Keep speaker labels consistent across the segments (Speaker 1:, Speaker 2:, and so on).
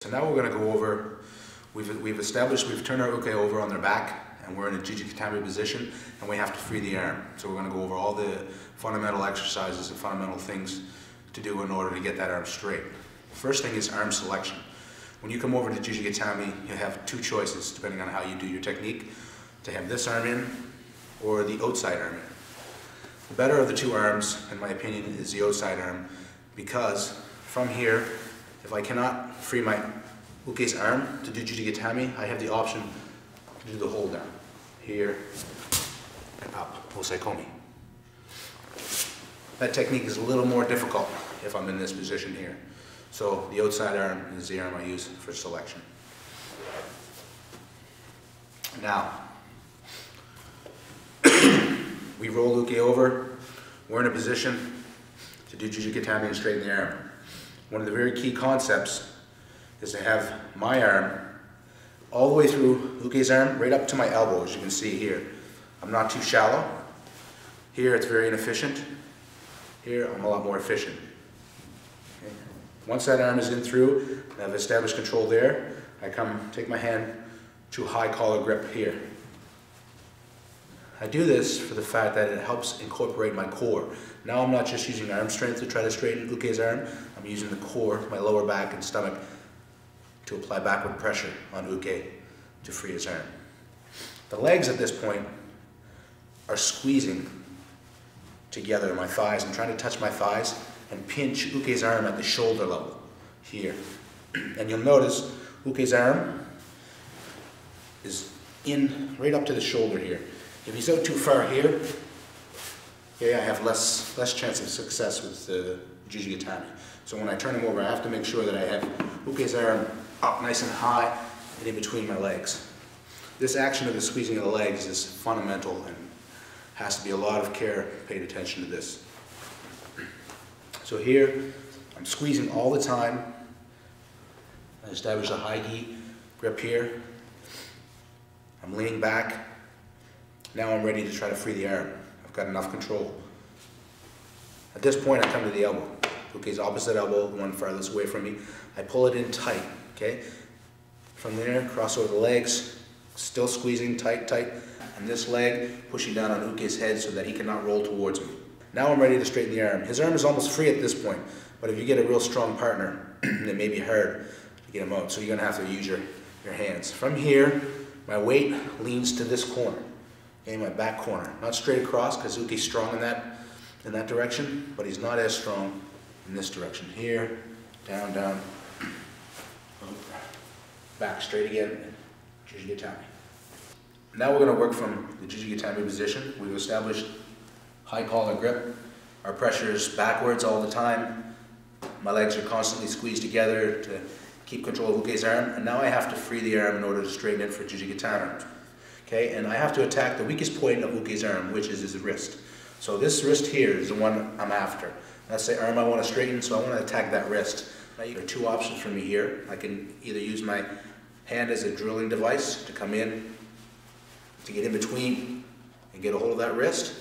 Speaker 1: So now we're going to go over, we've established, we've turned our uke over on their back and we're in a Juji gatame position and we have to free the arm. So we're going to go over all the fundamental exercises and fundamental things to do in order to get that arm straight. First thing is arm selection. When you come over to Juji gatame, you have two choices depending on how you do your technique, to have this arm in or the outside arm in. The better of the two arms, in my opinion, is the outside arm, because from here, if I cannot free my uke's arm to do Juji gatame, I have the option to do the hold down. Here and up, osaikomi. That technique is a little more difficult if I'm in this position here. So the outside arm is the arm I use for selection. Now, we roll uke over, we're in a position to do Juji gatame and straighten the arm. One of the very key concepts is to have my arm all the way through uke's arm, right up to my elbow, as you can see here. I'm not too shallow. Here it's very inefficient. Here I'm a lot more efficient. Okay. Once that arm is in through, and I've established control there, I take my hand to high collar grip here. I do this for the fact that it helps incorporate my core. Now I'm not just using arm strength to try to straighten uke's arm, I'm using the core, my lower back and stomach, to apply backward pressure on uke to free his arm. The legs at this point are squeezing together, my thighs. I'm trying to touch my thighs and pinch uke's arm at the shoulder level, here. And you'll notice uke's arm is in right up to the shoulder here. If he's out too far here, okay, I have less chance of success with the Juji gatame. So when I turn him over, I have to make sure that I have uke's arm up nice and high and in between my legs. This action of the squeezing of the legs is fundamental and has to be a lot of care paid attention to this. So here, I'm squeezing all the time. I establish a high gi grip here. I'm leaning back. Now I'm ready to try to free the arm. I've got enough control. At this point, I come to the elbow. Uke's opposite elbow, the one farthest away from me. I pull it in tight, okay? From there, cross over the legs, still squeezing tight, and this leg pushing down on uke's head so that he cannot roll towards me. Now I'm ready to straighten the arm. His arm is almost free at this point, but if you get a real strong partner, it may be hard to get him out, so you're gonna have to use your hands. From here, my weight leans to this corner. Okay, my back corner, not straight across because uke's strong in that direction, but he's not as strong in this direction. Here, down, back straight again, Juji gatame. Now we're going to work from the Juji gatame position. We've established high collar grip. Our pressure is backwards all the time. My legs are constantly squeezed together to keep control of uke's arm, and now I have to free the arm in order to straighten it for Juji gatame. Okay, and I have to attack the weakest point of uke's arm, which is his wrist. So this wrist here is the one I'm after. That's the arm I want to straighten, so I want to attack that wrist. Now there are two options for me here. I can either use my hand as a drilling device to come in, to get in between and get a hold of that wrist,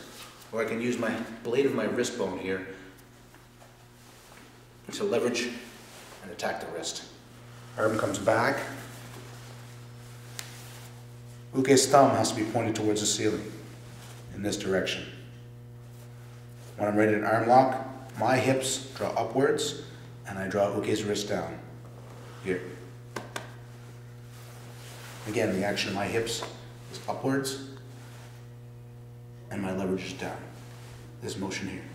Speaker 1: or I can use my blade of my wrist bone here to leverage and attack the wrist. Arm comes back. Uke's thumb has to be pointed towards the ceiling in this direction. When I'm ready to arm lock, my hips draw upwards and I draw uke's wrist down here. Again, the action of my hips is upwards and my leverage is down. This motion here.